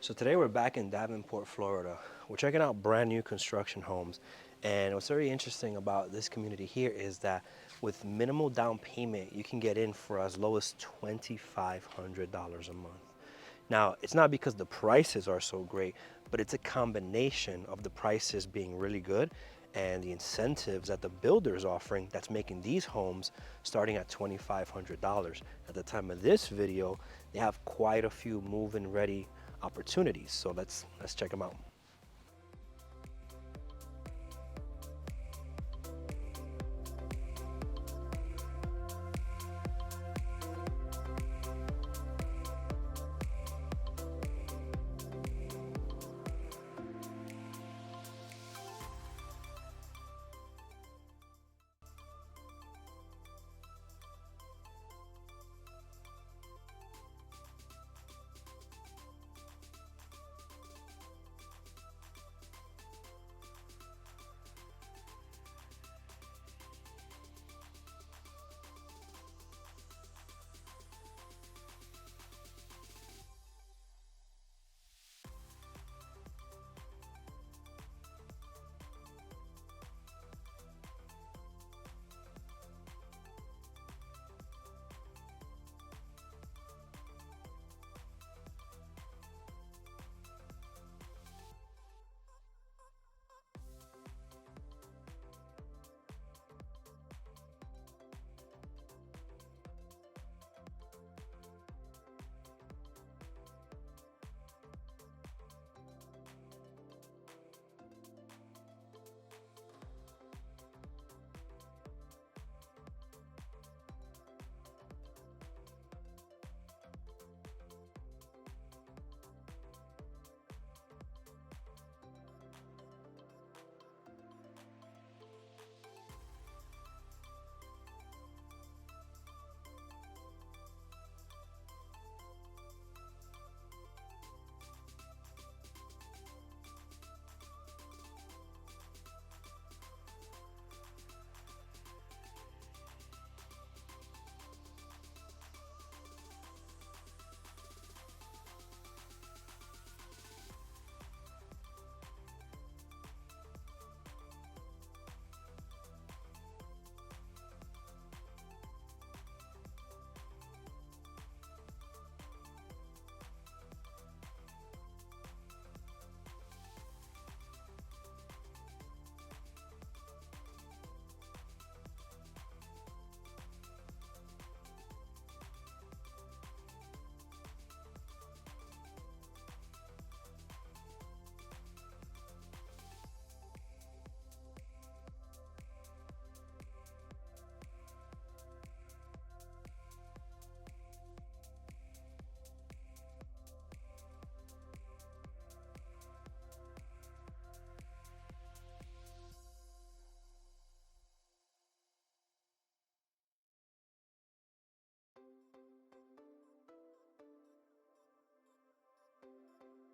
So today we're back in Davenport, Florida. We're checking out brand new construction homes. And what's very interesting about this community here is that with minimal down payment, you can get in for as low as $2,500 a month. Now, it's not because the prices are so great, but it's a combination of the prices being really good and the incentives that the builder is offering that's making these homes starting at $2,500. At the time of this video, they have quite a few move-in ready opportunities. So let's check them out.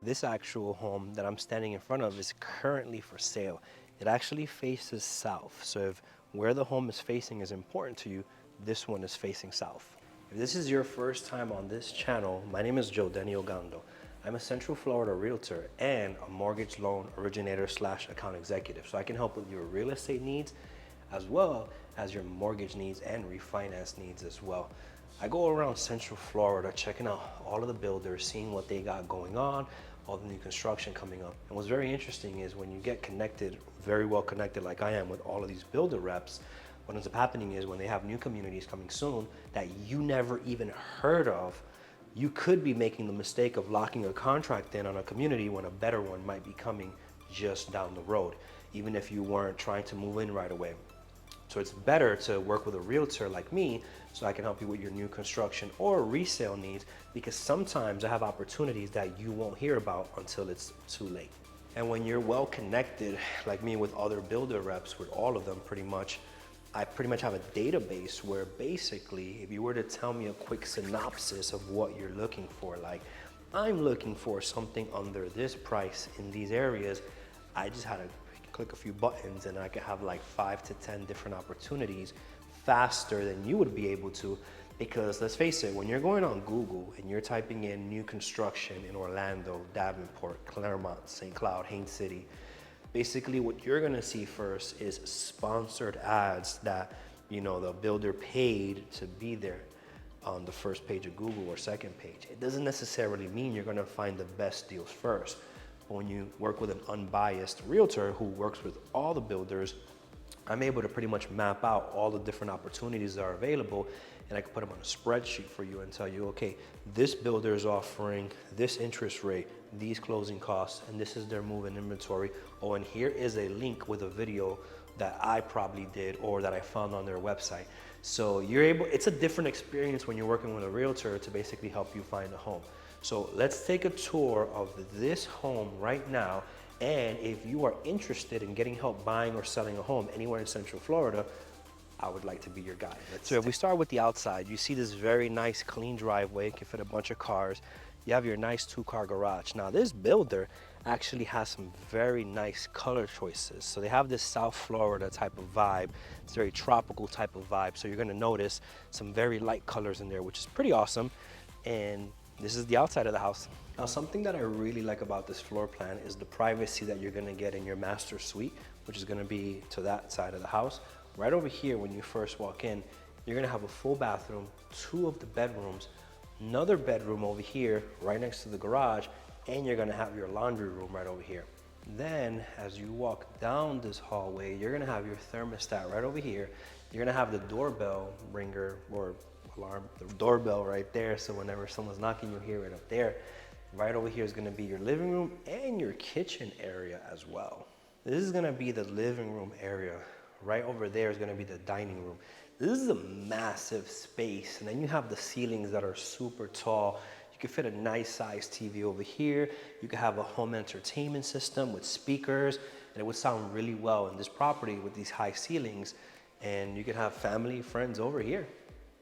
This actual home that I'm standing in front of is currently for sale. It actually faces south. So if where the home is facing is important to you, this one is facing south. If this is your first time on this channel, my name is Joe Denny Ogando. I'm a Central Florida realtor and a mortgage loan originator / account executive. So I can help with your real estate needs as well as your mortgage needs and refinance needs as well. I go around Central Florida checking out all of the builders, seeing what they got going on, all the new construction coming up. And what's very interesting is when you get connected, very well connected like I am with all of these builder reps, what ends up happening is when they have new communities coming soon that you never even heard of, you could be making the mistake of locking a contract in on a community when a better one might be coming just down the road, even if you weren't trying to move in right away. So it's better to work with a realtor like me so I can help you with your new construction or resale needs, because sometimes I have opportunities that you won't hear about until it's too late. And when you're well connected, like me, with other builder reps, with all of them pretty much, I pretty much have a database where basically, if you were to tell me a quick synopsis of what you're looking for, like I'm looking for something under this price in these areas, I just had to click a few buttons and I could have like 5 to 10 different opportunities faster than you would be able to, Because let's face it, when you're going on Google and you're typing in new construction in Orlando, Davenport, Claremont, St. Cloud, Haines City, basically what you're gonna see first is sponsored ads that, you know, the builder paid to be there on the first page of Google or second page. It doesn't necessarily mean you're gonna find the best deals first. But when you work with an unbiased realtor who works with all the builders, I'm able to pretty much map out all the different opportunities that are available, and I can put them on a spreadsheet for you and tell you, okay, this builder is offering this interest rate, these closing costs, and this is their move-in inventory. Oh, and here is a link with a video that I probably did or that I found on their website. So you're able, it's a different experience when you're working with a realtor to basically help you find a home. So let's take a tour of this home right now. And if you are interested in getting help buying or selling a home anywhere in Central Florida, I would like to be your guide. So if we start with the outside, you see this very nice clean driveway, can fit a bunch of cars. You have your nice 2-car garage. Now this builder actually has some very nice color choices. So they have this South Florida type of vibe. It's a very tropical type of vibe. So you're gonna notice some very light colors in there, which is pretty awesome. And this is the outside of the house. Now, something that I really like about this floor plan is the privacy that you're gonna get in your master suite, which is gonna be to that side of the house. Right over here, when you first walk in, you're gonna have a full bathroom, 2 of the bedrooms, another bedroom over here, right next to the garage, and you're gonna have your laundry room right over here. Then, as you walk down this hallway, you're gonna have your thermostat right over here. You're gonna have the doorbell ringer or alarm, the doorbell right there, so whenever someone's knocking, you'll hear it up there. Right over here is gonna be your living room and your kitchen area as well. This is gonna be the living room area. Right over there is gonna be the dining room. This is a massive space, and then you have the ceilings that are super tall. You can fit a nice sized TV over here. You can have a home entertainment system with speakers, and it would sound really well in this property with these high ceilings. And you can have family, friends over here.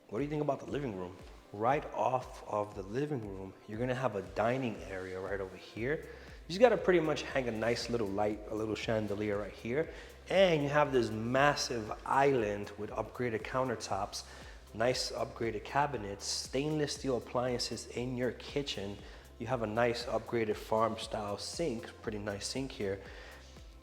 What do you think about the living room? Right off of the living room, you're gonna have a dining area right over here. You just gotta pretty much hang a nice little light, a little chandelier right here. And you have this massive island with upgraded countertops, nice upgraded cabinets, stainless steel appliances in your kitchen. You have a nice upgraded farm style sink, pretty nice sink here.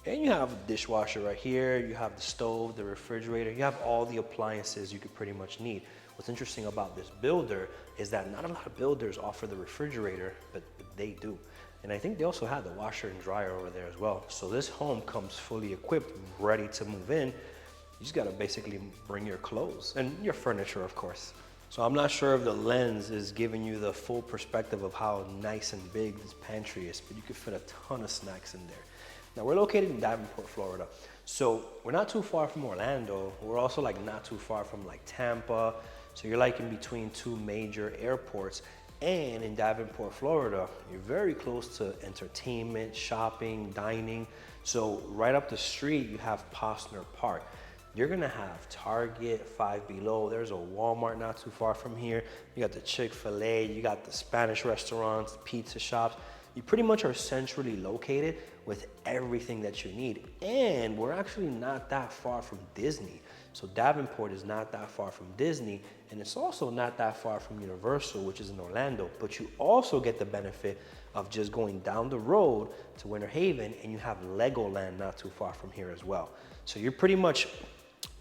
And you have a dishwasher right here. You have the stove, the refrigerator. You have all the appliances you could pretty much need. What's interesting about this builder is that not a lot of builders offer the refrigerator, but they do. And I think they also have the washer and dryer over there as well. So this home comes fully equipped, ready to move in. You just gotta basically bring your clothes and your furniture, of course. So I'm not sure if the lens is giving you the full perspective of how nice and big this pantry is, but you could fit a ton of snacks in there. Now we're located in Davenport, Florida. So we're not too far from Orlando. We're also like not too far from like Tampa. So you're like in between 2 major airports. And in Davenport, Florida, you're very close to entertainment, shopping, dining. So right up the street, you have Posner Park. You're gonna have Target, Five Below. There's a Walmart not too far from here. You got the Chick-fil-A, you got the Spanish restaurants, pizza shops. You pretty much are centrally located with everything that you need. And we're actually not that far from Disney. So Davenport is not that far from Disney, and it's also not that far from Universal, which is in Orlando. But you also get the benefit of just going down the road to Winter Haven, and you have Legoland not too far from here as well. So you're pretty much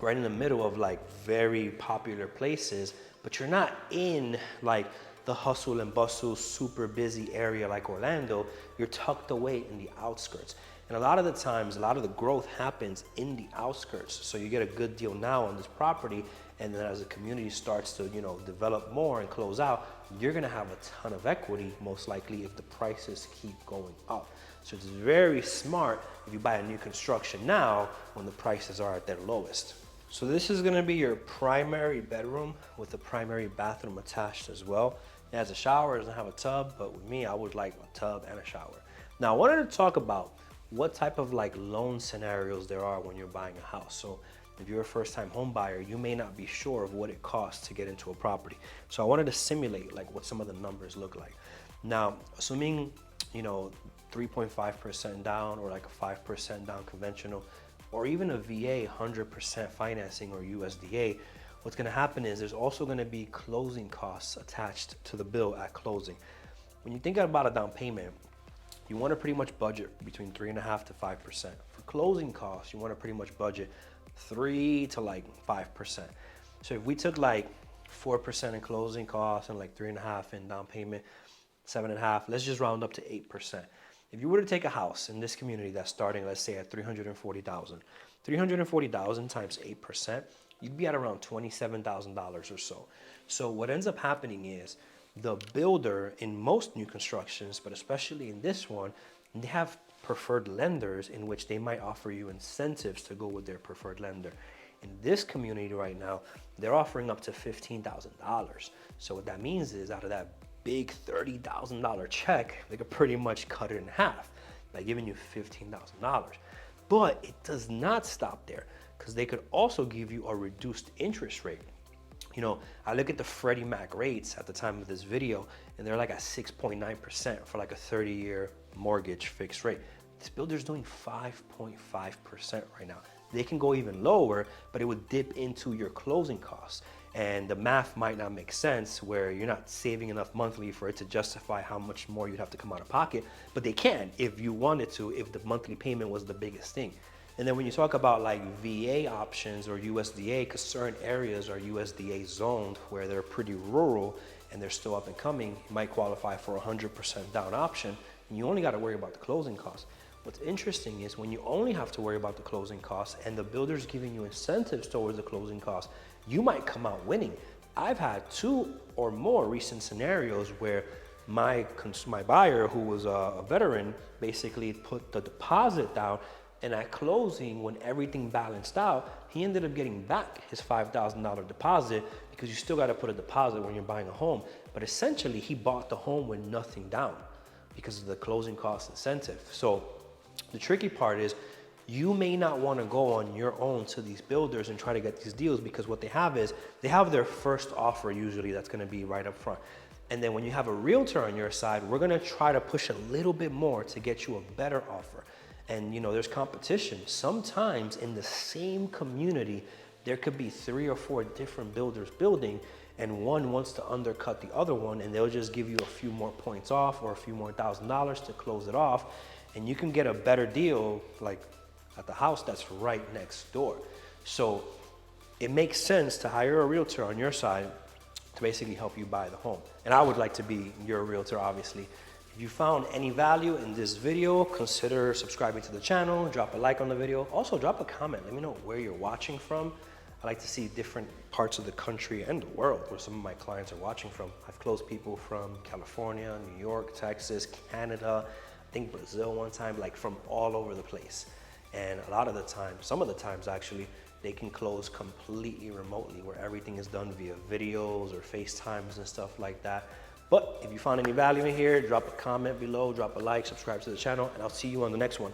right in the middle of like very popular places, but you're not in like the hustle and bustle, super busy area like Orlando. You're tucked away in the outskirts. And a lot of the times, a lot of the growth happens in the outskirts. So you get a good deal now on this property, and then as the community starts to, you know, develop more and close out, you're gonna have a ton of equity, most likely, if the prices keep going up. So it's very smart if you buy a new construction now when the prices are at their lowest. So this is gonna be your primary bedroom with a primary bathroom attached as well. It has a shower, it doesn't have a tub, but with me, I would like a tub and a shower. Now I wanted to talk about what type of like loan scenarios there are when you're buying a house. So if you're a first-time home buyer, you may not be sure of what it costs to get into a property. So I wanted to simulate like what some of the numbers look like. Now, assuming, you know, 3.5% down or like a 5% down conventional, or even a VA 100% financing or USDA, what's gonna happen is there's also gonna be closing costs attached to the bill at closing. When you think about a down payment, you wanna pretty much budget between 3.5% to 5%. For closing costs, you wanna pretty much budget 3 to like 5%. So if we took like 4% in closing costs and like 3.5 in down payment, 7.5, let's just round up to 8%. If you were to take a house in this community that's starting, let's say at 340,000, 340,000 times 8%, you'd be at around $27,000 or so. So what ends up happening is the builder in most new constructions, but especially in this one, they have preferred lenders in which they might offer you incentives to go with their preferred lender. In this community right now, they're offering up to $15,000. So what that means is out of that big $30,000 check, they could pretty much cut it in half by giving you $15,000. But it does not stop there, because they could also give you a reduced interest rate. You know, I look at the Freddie Mac rates at the time of this video, and they're like at 6.9% for like a 30-year mortgage fixed rate. This builder's doing 5.5% right now. They can go even lower, but it would dip into your closing costs. And the math might not make sense where you're not saving enough monthly for it to justify how much more you'd have to come out of pocket, but they can if you wanted to, if the monthly payment was the biggest thing. And then when you talk about like VA options or USDA, because certain areas are USDA zoned where they're pretty rural and they're still up and coming, you might qualify for a 100% down option, and you only got to worry about the closing costs. What's interesting is when you only have to worry about the closing costs and the builder's giving you incentives towards the closing costs, you might come out winning. I've had 2 or more recent scenarios where my buyer, who was a veteran, basically put the deposit down, and at closing, when everything balanced out, he ended up getting back his $5,000 deposit, because you still got to put a deposit when you're buying a home. But essentially, he bought the home with nothing down because of the closing cost incentive. So the tricky part is you may not want to go on your own to these builders and try to get these deals, because what they have is they have their first offer usually that's going to be right up front. And then when you have a realtor on your side, we're going to try to push a little bit more to get you a better offer. And you know, there's competition. Sometimes in the same community, there could be 3 or 4 different builders building, and one wants to undercut the other one, and they'll just give you a few more points off or a few more $1,000s to close it off. And you can get a better deal like at the house that's right next door. So it makes sense to hire a realtor on your side to basically help you buy the home. And I would like to be your realtor, obviously. If you found any value in this video, consider subscribing to the channel, drop a like on the video. Also drop a comment, let me know where you're watching from. I like to see different parts of the country and the world where some of my clients are watching from. I've closed people from California, New York, Texas, Canada, I think Brazil one time, like from all over the place. And a lot of the time, some of the times actually, they can close completely remotely where everything is done via videos or FaceTimes and stuff like that. But if you found any value in here, drop a comment below, drop a like, subscribe to the channel, and I'll see you on the next one.